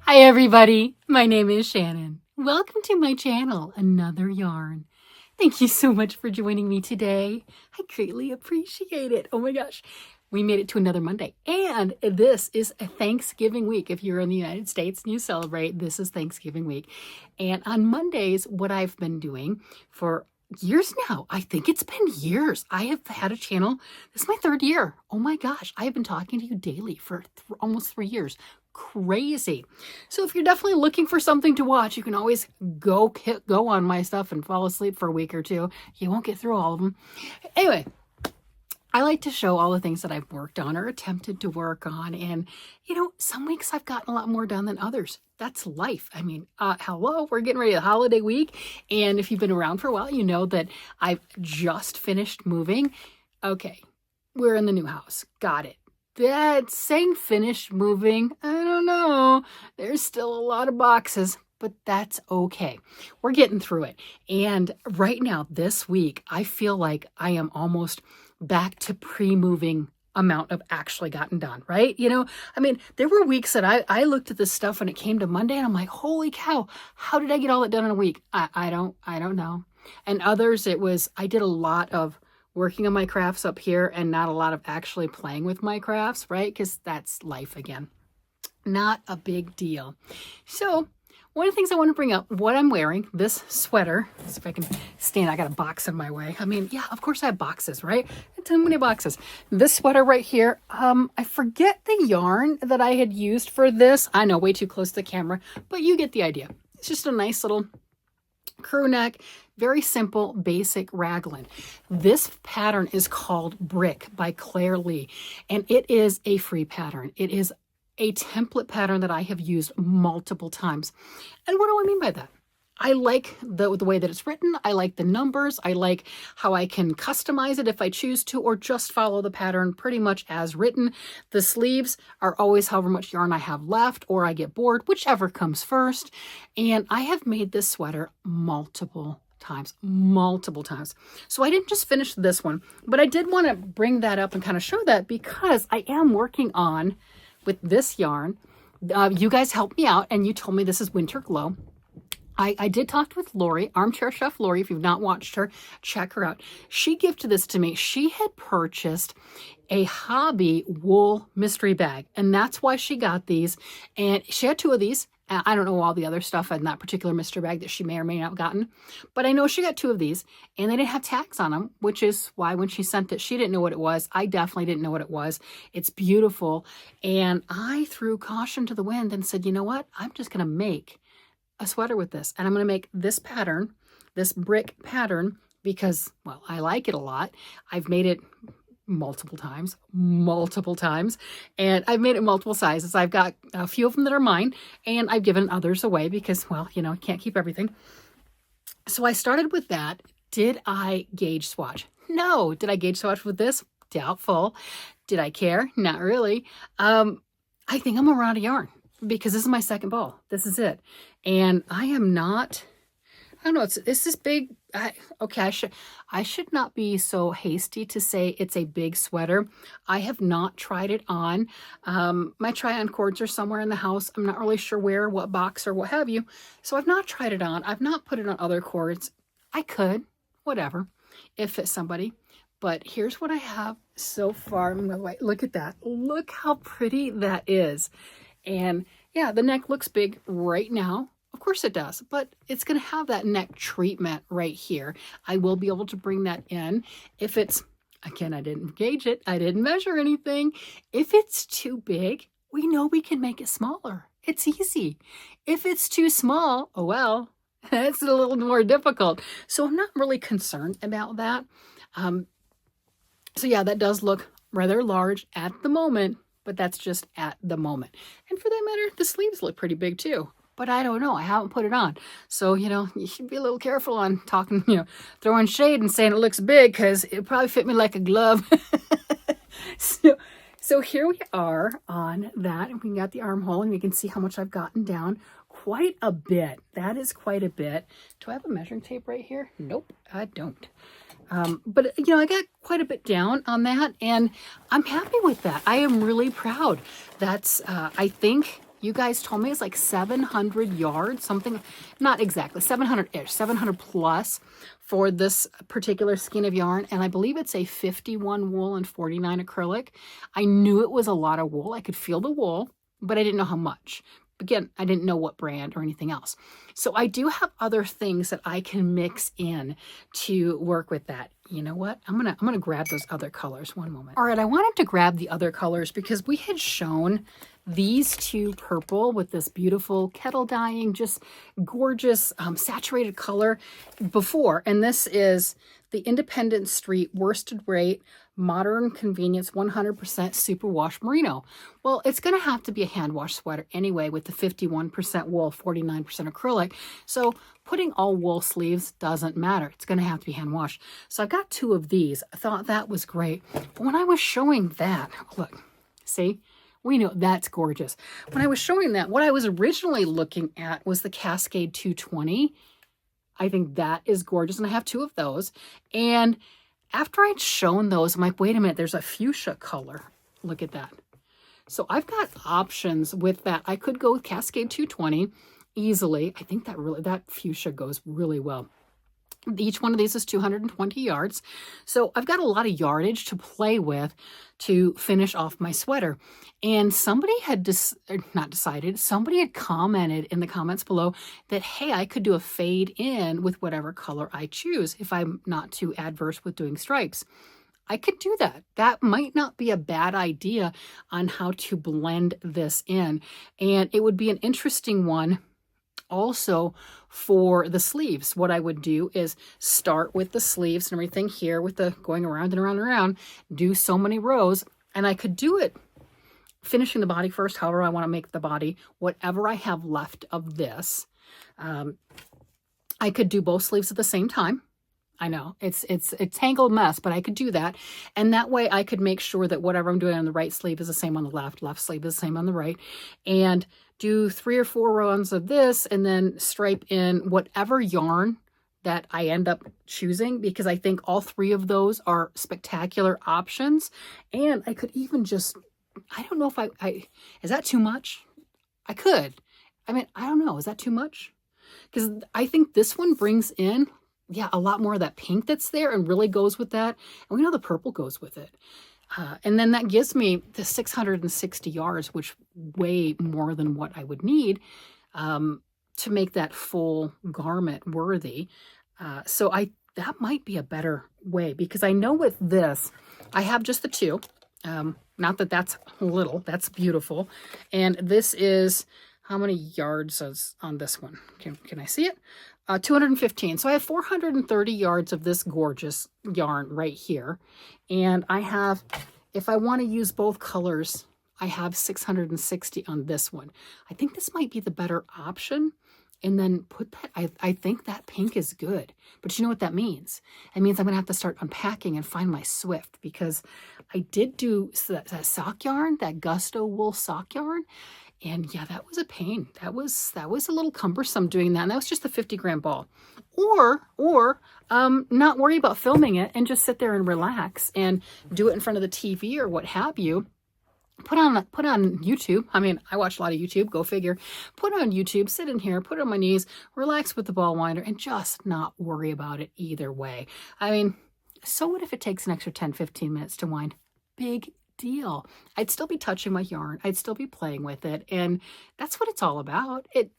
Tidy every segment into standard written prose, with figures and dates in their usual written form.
Hi everybody, my name is Shannon. Welcome to my channel, Another Yarn. Thank you so much for joining me today. I greatly appreciate it. Oh my gosh, we made it to another Monday. And this is a Thanksgiving week. If you're in the United States and you celebrate, this is Thanksgiving week. And on Mondays, what I've been doing for years now, I think it's been years. I have had a channel. This is my third year. Oh my gosh, I have been talking to you daily for almost 3 years. Crazy. So if you're definitely looking for something to watch, you can always go on my stuff and fall asleep for a week or two. You won't get through all of them. Anyway, I like to show all the things that I've worked on or attempted to work on. And, you know, some weeks I've gotten a lot more done than others. That's life. I mean, hello, we're getting ready to holiday week. And if you've been around for a while, you know that I've just finished moving. Okay, we're in the new house. Got it. That saying finished moving, I don't know. There's still a lot of boxes, but that's okay. We're getting through it. And right now, this week, I feel like I am almost back to pre-moving amount of actually gotten done, right? You know, I mean, there were weeks that I looked at this stuff when it came to Monday and I'm like, holy cow, how did I get all that done in a week? I don't know. And others, it was, I did a lot of working on my crafts up here and not a lot of actually playing with my crafts, right? Because that's life again. Not a big deal. So one of the things I want to bring up, what I'm wearing, this sweater, let's see if I can stand, I got a box in my way. I mean, yeah, of course I have boxes, right? Too many boxes. This sweater right here, I forget the yarn that I had used for this. I know, way too close to the camera, but you get the idea. It's just a nice little crew neck, very simple, basic raglan. This pattern is called Brick by Claire Lee, and it is a free pattern. It is a template pattern that I have used multiple times. And what do I mean by that? I like the way that it's written. I like the numbers. I like how I can customize it if I choose to, or just follow the pattern pretty much as written. The sleeves are always however much yarn I have left, or I get bored, whichever comes first. And I have made this sweater multiple times. So I didn't just finish this one, but I did want to bring that up and kind of show that because I am working on with this yarn. You guys helped me out and you told me this is Winter Glow. I did talk with Lori, Armchair Chef Lori. If you've not watched her, check her out. She gifted this to me. She had purchased a hobby wool mystery bag, and that's why she got these. And she had 2 of these. I don't know all the other stuff in that particular mystery bag that she may or may not have gotten, but I know she got 2 of these, and they didn't have tags on them, which is why when she sent it, she didn't know what it was. I definitely didn't know what it was. It's beautiful, and I threw caution to the wind and said, you know what? I'm just going to make a sweater with this, and I'm going to make this pattern, this brick pattern, because, well, I like it a lot. I've made it multiple times, and I've made it multiple sizes. I've got a few of them that are mine, and I've given others away because, well, you know, I can't keep everything. So I started with that. Did I gauge swatch? No. Did I gauge swatch with this? Doubtful. Did I care? Not really. I think I'm gonna run out of yarn because this is my second ball. This is it. And I am not, I don't know, this is big. Okay, I should not be so hasty to say it's a big sweater. I have not tried it on. My try-on cords are somewhere in the house. I'm not really sure where, what box or what have you. So I've not tried it on. I've not put it on other cords. I could, whatever, if it's somebody. But here's what I have so far. Look at that. Look how pretty that is. And yeah, the neck looks big right now. Of course it does, but it's going to have that neck treatment right here. I will be able to bring that in. If it's, again, I didn't gauge it. I didn't measure anything. If it's too big, we know we can make it smaller. It's easy. If it's too small, oh well, that's a little more difficult. So I'm not really concerned about that. So yeah, that does look rather large at the moment, but that's just at the moment. And for that matter, the sleeves look pretty big too. But I don't know. I haven't put it on. So, you know, you should be a little careful on talking, you know, throwing shade and saying it looks big because it probably fit me like a glove. So here we are on that. And we got the armhole and you can see how much I've gotten down. Quite a bit. That is quite a bit. Do I have a measuring tape right here? Nope, I don't. But, you know, I got quite a bit down on that and I'm happy with that. I am really proud. That's, I think You guys told me it's like 700 yards, something, not exactly, 700-ish, 700 plus for this particular skein of yarn. And I believe it's a 51 wool and 49 acrylic. I knew it was a lot of wool. I could feel the wool, but I didn't know how much. Again, I didn't know what brand or anything else. So I do have other things that I can mix in to work with that. You know what? I'm gonna grab those other colors. One moment. All right, I wanted to grab the other colors because we had shown these two purple with this beautiful kettle dyeing, just gorgeous saturated color before. And this is the Independent Street Worsted Weight Modern Convenience 100% Superwash Merino. Well, it's going to have to be a hand wash sweater anyway with the 51% wool, 49% acrylic. So putting all wool sleeves doesn't matter. It's going to have to be hand washed. So I got two of these. I thought that was great. But when I was showing that, look, see? We know that's gorgeous. When I was showing that, what I was originally looking at was the Cascade 220. I think that is gorgeous, and I have two of those. And after I'd shown those, I'm like, wait a minute, there's a fuchsia color. Look at that. So I've got options with that. I could go with Cascade 220 easily. I think that fuchsia goes really well. Each one of these is 220 yards. So I've got a lot of yardage to play with to finish off my sweater. And somebody had somebody had commented in the comments below that, hey, I could do a fade in with whatever color I choose if I'm not too adverse with doing stripes. I could do that. That might not be a bad idea on how to blend this in. And it would be an interesting one also for the sleeves. What I would do is start with the sleeves and everything here with the going around and around and around, do so many rows, and I could do it finishing the body first, however I want to make the body, whatever I have left of this. I could do both sleeves at the same time. I know it's a tangled mess, but I could do that. And that way I could make sure that whatever I'm doing on the right sleeve is the same on the left sleeve is the same on the right, and do 3 or 4 rows of this and then stripe in whatever yarn that I end up choosing, because I think all 3 of those are spectacular options. And I could even just, I don't know if is that too much? I could. I mean, I don't know. Is that too much? Because I think this one brings in, yeah, a lot more of that pink that's there and really goes with that. And we know the purple goes with it. And then that gives me the 660 yards, which way more than what I would need to make that full garment worthy. So that might be a better way, because I know with this, I have just the 2. Not that that's little, that's beautiful. And this is, how many yards is on this one? Can I see it? 215. So I have 430 yards of this gorgeous yarn right here. And I have, if I want to use both colors, I have 660 on this one. I think this might be the better option. And then put that, I think that pink is good. But you know what that means? It means I'm going to have to start unpacking and find my Swift, because I did do that sock yarn, that Gusto wool sock yarn. And yeah, that was a pain. That was a little cumbersome doing that. And that was just a 50-gram ball. Or not worry about filming it and just sit there and relax and do it in front of the TV or what have you. Put on YouTube. I mean, I watch a lot of YouTube, go figure. Put on YouTube, sit in here, put it on my knees, relax with the ball winder, and just not worry about it either way. I mean, so what if it takes an extra 10, 15 minutes to wind? Big deal. I'd still be touching my yarn. I'd still be playing with it. And that's what it's all about. It,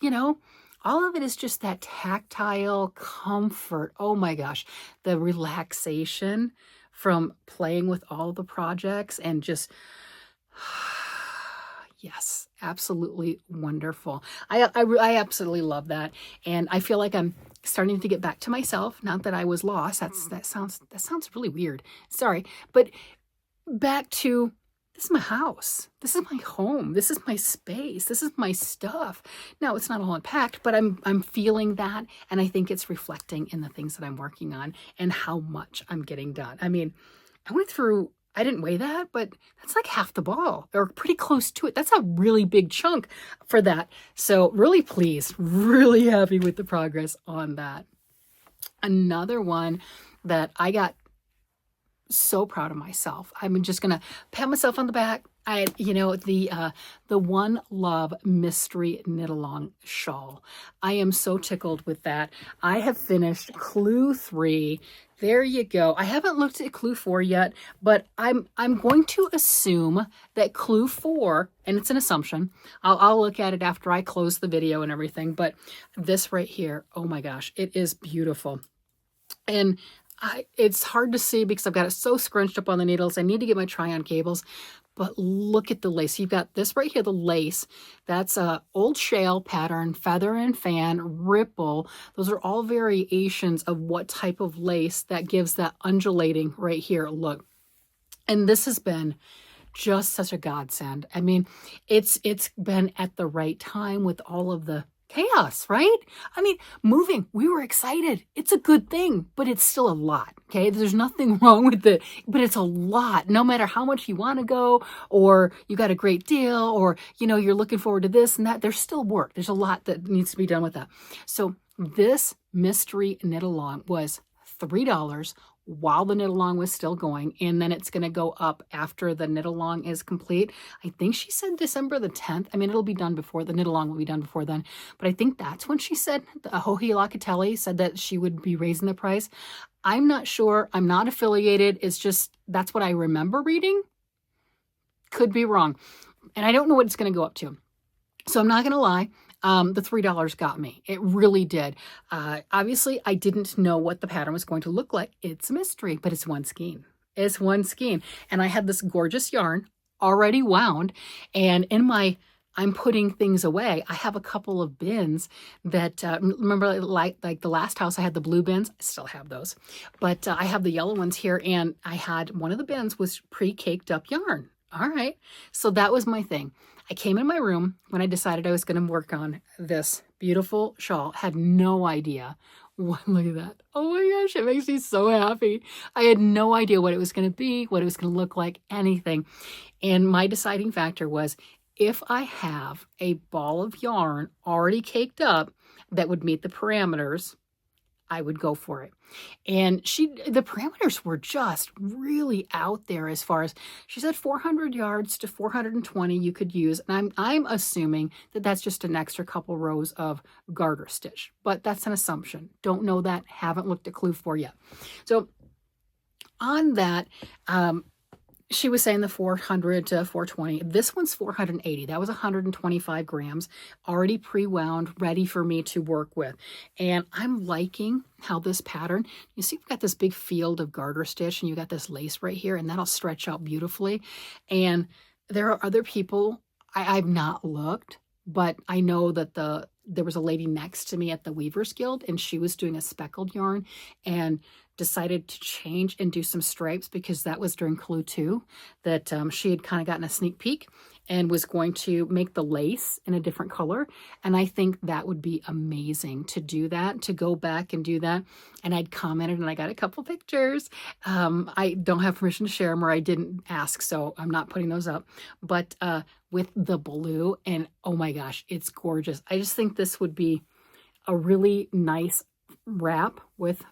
all of it is just that tactile comfort. Oh my gosh, the relaxation from playing with all the projects and just, yes, absolutely wonderful. I absolutely love that. And I feel like I'm starting to get back to myself. Not that I was lost. That sounds really weird. Sorry. But back to, this is my house. This is my home. This is my space. This is my stuff. Now, it's not all unpacked, but I'm feeling that, and I think it's reflecting in the things that I'm working on and how much I'm getting done. I mean, I didn't weigh that, but that's like half the ball, or pretty close to it. That's a really big chunk for that. So really pleased, really happy with the progress on that. Another one that I got so proud of myself. I'm just going to pat myself on the back. the One Love Mystery Knit Along shawl. I am so tickled with that. I have finished clue 3. There you go. I haven't looked at clue 4 yet, but I'm going to assume that clue 4, and it's an assumption. I'll look at it after I close the video and everything, but this right here, oh my gosh, it is beautiful. And it's hard to see because I've got it so scrunched up on the needles. I need to get my try-on cables. But look at the lace. You've got this right here, the lace. That's a old shawl pattern, feather and fan, ripple. Those are all variations of what type of lace that gives that undulating right here look. And this has been just such a godsend. I mean, it's been at the right time with all of the chaos, right? I mean, moving, we were excited. It's a good thing, but it's still a lot, okay? There's nothing wrong with it, but it's a lot. No matter how much you want to go, or you got a great deal, or, you know, you're looking forward to this and that, there's still work. There's a lot that needs to be done with that. So this mystery knit along was $3 while the knit along was still going, and then it's going to go up after the knit along is complete. I think she said December the 10th. I mean, it'll be done before the knit along will be done before then, but I think that's when she said, Hohi Locatelli said that she would be raising the price. I'm not sure. I'm not affiliated. It's just that's what I remember reading. Could be wrong, and I don't know what it's going to go up to. So I'm not going to lie. The $3 got me. It really did. Obviously, I didn't know what the pattern was going to look like. It's a mystery, but it's one skein. It's one skein. And I had this gorgeous yarn already wound. And in my, I'm putting things away. I have a couple of bins that, remember like the last house, I had the blue bins. I still have those. But I have the yellow ones here. And I had one of the bins was pre-caked up yarn. All right. So that was my thing. I came in my room when I decided I was going to work on this beautiful shawl. Had no idea. Look at that. Oh my gosh, it makes me so happy. I had no idea what it was going to be, what it was going to look like, anything. And my deciding factor was if I have a ball of yarn already caked up that would meet the parameters, I would go for it. And the parameters were just really out there as far as, she said 400 yards to 420 you could use. And I'm assuming that that's just an extra couple rows of garter stitch, but that's an assumption. Don't know that, haven't looked at clue 4 yet. So on that, she was saying the 400 to 420. This one's 480. That was 125 grams, already pre-wound, ready for me to work with. And I'm liking how this pattern, you see we've got this big field of garter stitch and you got this lace right here, and that'll stretch out beautifully. And there are other people, I've not looked, but I know that there was a lady next to me at the Weavers Guild, and she was doing a speckled yarn and decided to change and do some stripes because that was during clue 2 that she had kind of gotten a sneak peek and was going to make the lace in a different color. And I think that would be amazing to do that, to go back and do that. And I'd commented and I got a couple pictures. I don't have permission to share them, or I didn't ask, so I'm not putting those up. But with the blue, and oh my gosh, it's gorgeous. I just think this would be a really nice wrap with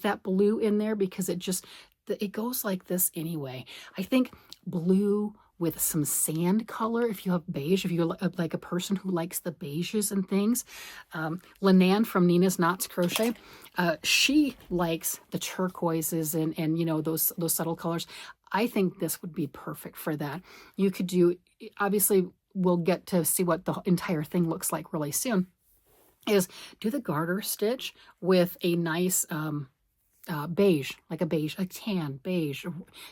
that blue in there, because it goes like this anyway. I think blue with some sand color, if you have beige, if you're like a person who likes the beiges and things. Linan from Nina's Knots Crochet, she likes the turquoises and you know, those subtle colors. I think this would be perfect for that. You could do, obviously we'll get to see what the entire thing looks like really soon, is do the garter stitch with a nice beige, like a tan beige,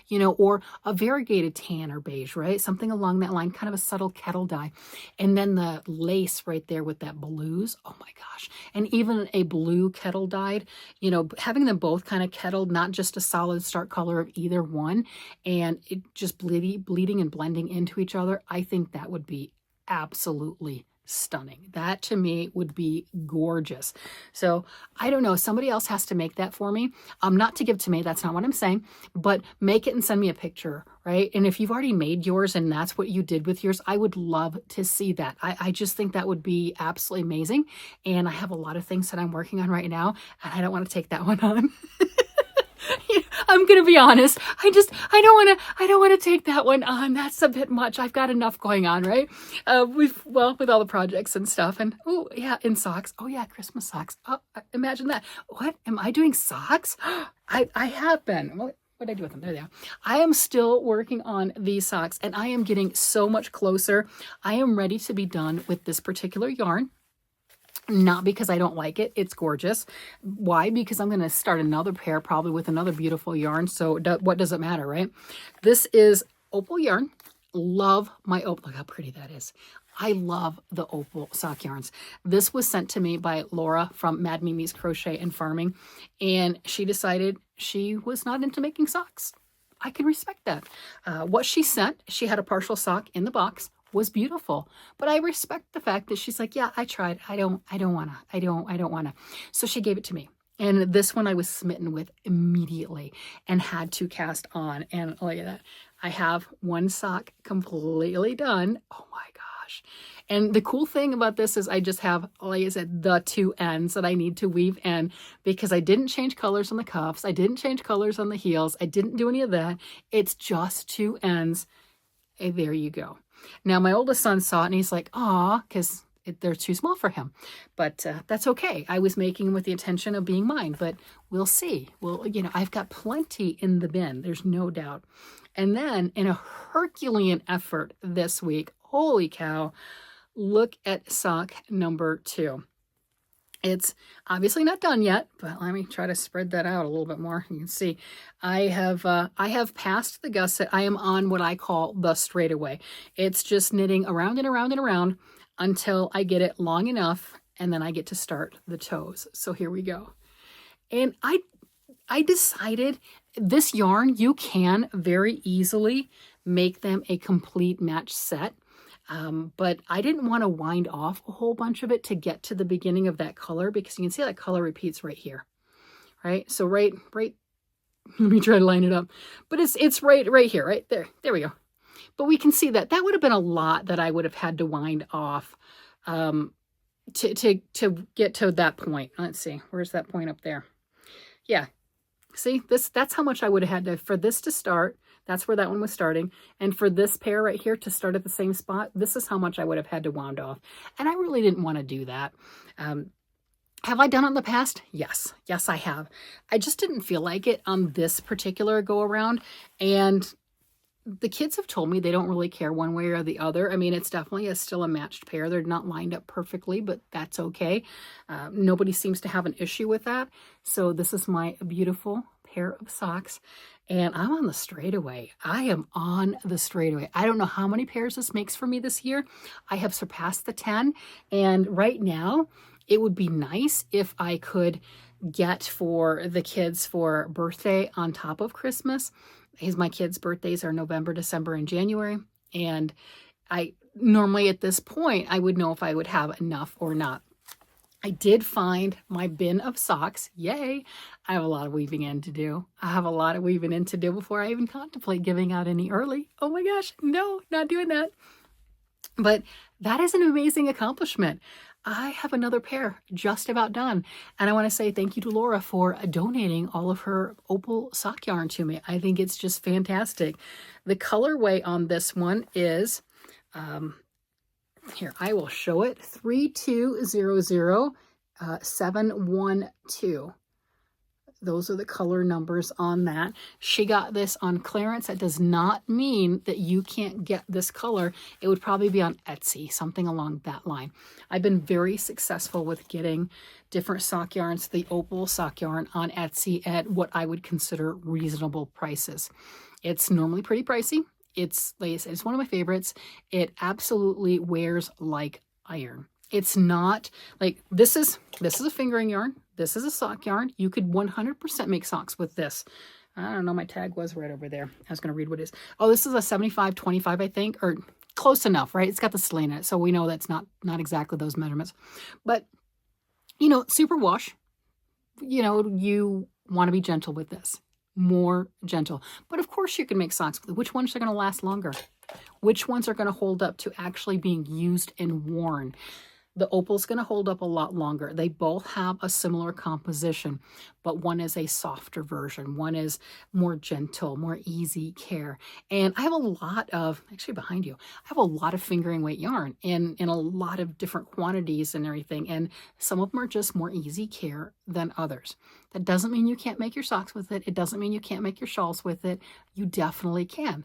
you know, or a variegated tan or beige, right? Something along that line, kind of a subtle kettle dye. And then the lace right there with that blues. Oh my gosh. And even a blue kettle dyed, you know, having them both kind of kettled, not just a solid stark color of either one, and it just bleeding and blending into each other. I think that would be absolutely stunning. That to me would be gorgeous. So I don't know, somebody else has to make that for me. Not to give to me, that's not what I'm saying, but make it and send me a picture, right? And if you've already made yours and that's what you did with yours, I would love to see that. I just think that would be absolutely amazing. And I have a lot of things that I'm working on right now, and I don't want to take that one on. I'm gonna be honest. I don't wanna take that one on. That's a bit much. I've got enough going on, right? With all the projects and stuff. And oh yeah, in socks. Oh yeah, Christmas socks. Oh, imagine that. What am I doing? Socks? I have been. What did I do with them? There they are. I am still working on these socks, and I am getting so much closer. I am ready to be done with this particular yarn. Not because I don't like it. It's gorgeous. Why? Because I'm going to start another pair probably with another beautiful yarn. So what does it matter, right? This is opal yarn. Love my opal. Look how pretty that is. I love the opal sock yarns. This was sent to me by Laura from Mad Mimi's Crochet and Farming. And she decided she was not into making socks. I can respect that. What she sent, she had a partial sock in the box, was beautiful. But I respect the fact that she's like, yeah, I tried. I don't wanna. So she gave it to me. And this one I was smitten with immediately and had to cast on. And look at that. I have one sock completely done. Oh my gosh. And the cool thing about this is I just have, like I said, the two ends that I need to weave in, because I didn't change colors on the cuffs. I didn't change colors on the heels. I didn't do any of that. It's just two ends. And there you go. Now, my oldest son saw it and he's like, aw, because they're too small for him. But that's okay. I was making them with the intention of being mine, but we'll see. Well, you know, I've got plenty in the bin. There's no doubt. And then in a Herculean effort this week, holy cow, look at sock number 2. It's obviously not done yet, but let me try to spread that out a little bit more. You can see I have passed the gusset. I am on what I call the straightaway. It's just knitting around and around and around until I get it long enough, and then I get to start the toes. So here we go. And I decided this yarn, you can very easily make them a complete match set. But I didn't want to wind off a whole bunch of it to get to the beginning of that color, because you can see that color repeats right here, right? So right, let me try to line it up, but it's right here, right there. There we go. But we can see that would have been a lot that I would have had to wind off, to get to that point. Let's see, where's that point up there? Yeah. See, that's how much I would have had to, for this to start. That's where that one was starting. And for this pair right here to start at the same spot, this is how much I would have had to wound off. And I really didn't want to do that. Have I done it in the past? Yes. Yes, I have. I just didn't feel like it on this particular go around. And the kids have told me they don't really care one way or the other. I mean, it's definitely still a matched pair. They're not lined up perfectly, but that's okay. Nobody seems to have an issue with that. So this is my beautiful pair of socks. And I'm on the straightaway. I am on the straightaway. I don't know how many pairs this makes for me this year. I have surpassed the 10. And right now, it would be nice if I could get for the kids for birthday on top of Christmas. Because my kids' birthdays are November, December, and January. And I normally at this point, I would know if I would have enough or not. I did find my bin of socks. Yay. I have a lot of weaving in to do. I have a lot of weaving in to do before I even contemplate giving out any early. Oh my gosh, no, not doing that. But that is an amazing accomplishment. I have another pair just about done. And I want to say thank you to Laura for donating all of her opal sock yarn to me. I think it's just fantastic. The colorway on this one is, here, I will show it, 3200712. Those are the color numbers on that. She got this on clearance. That does not mean that you can't get this color. It would probably be on Etsy, something along that line. I've been very successful with getting different sock yarns, the opal sock yarn on Etsy at what I would consider reasonable prices. It's normally pretty pricey. It's, like I said, it's one of my favorites. It absolutely wears like iron. It's not like, this is a fingering yarn. This is a sock yarn. You could 100% make socks with this. I don't know, my tag was right over there. I was going to read what it is. Oh, this is a 75-25, I think, or close enough, right? It's got the sling in it, so we know that's not exactly those measurements. But, you know, super wash, you know, you want to be gentle with this. More gentle. But of course you can make socks with it. Which ones are going to last longer? Which ones are going to hold up to actually being used and worn? The opal's going to hold up a lot longer. They both have a similar composition, but one is a softer version. One is more gentle, more easy care. And I have a lot of, actually behind you, I have a lot of fingering weight yarn in a lot of different quantities and everything. And some of them are just more easy care than others. That doesn't mean you can't make your socks with it. It doesn't mean you can't make your shawls with it. You definitely can.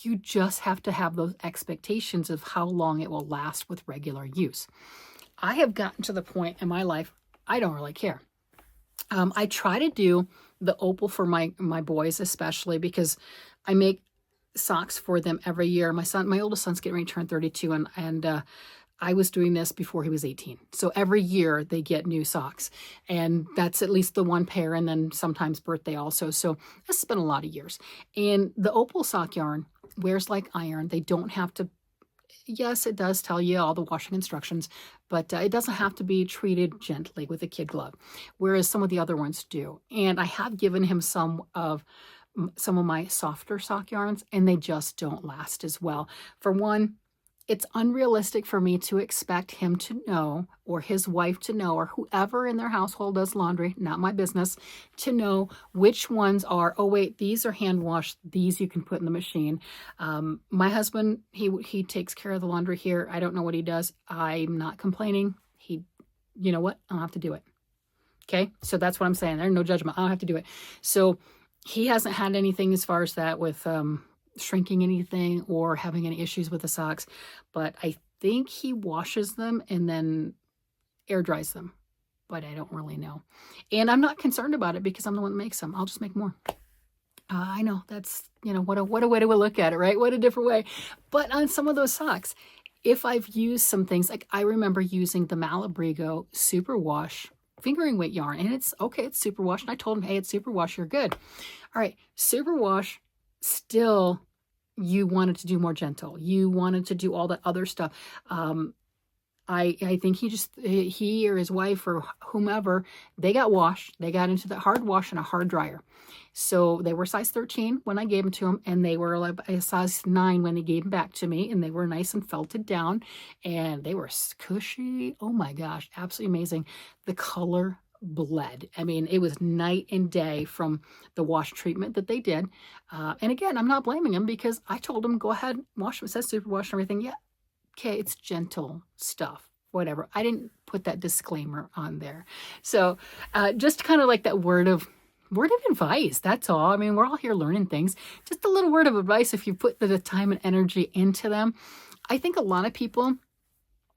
You just have to have those expectations of how long it will last with regular use. I have gotten to the point in my life, I don't really care. I try to do the opal for my boys, especially because I make socks for them every year. My oldest son's getting ready to turn 32, and I was doing this before he was 18. So every year they get new socks, and that's at least the one pair, and then sometimes birthday also. So this has been a lot of years. And the opal sock yarn wears like iron. They don't have to, yes, it does tell you all the washing instructions, but it doesn't have to be treated gently with a kid glove, whereas some of the other ones do. And I have given him some of my softer sock yarns, and they just don't last as well. For one, it's unrealistic for me to expect him to know, or his wife to know, or whoever in their household does laundry, not my business, to know which ones are, oh wait, these are hand washed, these you can put in the machine. My husband, he takes care of the laundry here. I don't know what he does. I'm not complaining. You know what? I'll have to do it. Okay, so that's what I'm saying. There's no judgment. I'll have to do it. So he hasn't had anything as far as that with shrinking anything or having any issues with the socks, but I think he washes them and then air dries them, but I don't really know. And I'm not concerned about it because I'm the one that makes them. I'll just make more. I know that's, what a way to look at it, right? What a different way. But on some of those socks, if I've used some things, like I remember using the Malabrigo Superwash fingering weight yarn, and it's okay, it's superwash. And I told him, hey, it's superwash, you're good. All right, superwash, still, you wanted to do more gentle. You wanted to do all that other stuff. I think he or his wife or whomever, they got washed. They got into the hard wash and a hard dryer. So they were size 13 when I gave them to him, and they were a size 9 when he gave them back to me, and they were nice and felted down, and they were cushy. Oh my gosh, absolutely amazing. The color bled. I mean, it was night and day from the wash treatment that they did. And again, I'm not blaming them because I told them, go ahead, wash them. It says superwash and everything. Yeah, okay, it's gentle stuff, whatever. I didn't put that disclaimer on there. So just kind of like that word of advice, that's all. I mean, we're all here learning things. Just a little word of advice if you put the time and energy into them. I think a lot of people,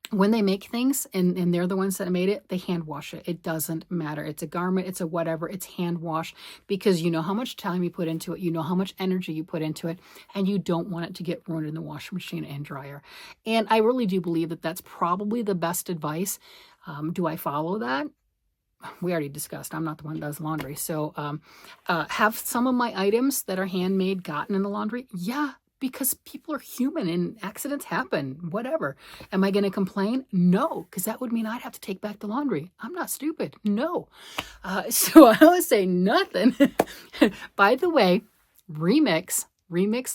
when they make things and they're the ones that made it, they hand wash it. It doesn't matter. It's a garment, it's a whatever, it's hand wash because you know how much time you put into it, you know how much energy you put into it, and you don't want it to get ruined in the washing machine and dryer. And I really do believe that that's probably the best advice. Do I follow that? We already discussed, I'm not the one that does laundry. So have some of my items that are handmade gotten in the laundry? Yeah, because people are human and accidents happen, whatever. Am I going to complain? No, because that would mean I'd have to take back the laundry. I'm not stupid. No. So I would say nothing. By the way, Remix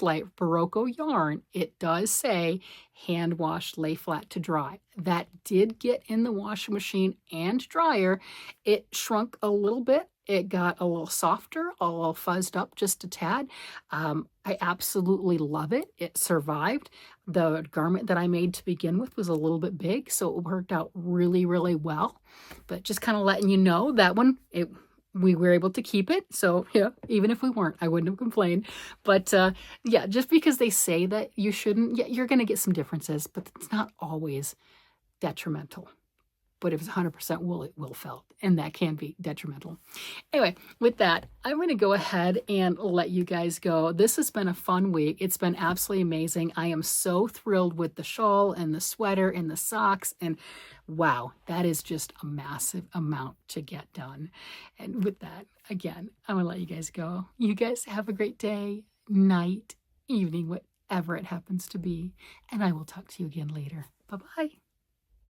Light Barocco yarn, it does say hand wash, lay flat to dry. That did get in the washing machine and dryer. It shrunk a little bit. It got a little softer, a little fuzzed up just a tad. I absolutely love it. It survived. The garment that I made to begin with was a little bit big, so it worked out really, really well. But just kind of letting you know, that one, we were able to keep it. So yeah, even if we weren't, I wouldn't have complained. But yeah, just because they say that you shouldn't, yeah, you're going to get some differences, but it's not always detrimental. But if it's 100% wool, it will felt, and that can be detrimental. Anyway, with that, I'm going to go ahead and let you guys go. This has been a fun week. It's been absolutely amazing. I am so thrilled with the shawl and the sweater and the socks, and wow, that is just a massive amount to get done. And with that, again, I'm going to let you guys go. You guys have a great day, night, evening, whatever it happens to be, and I will talk to you again later. Bye-bye.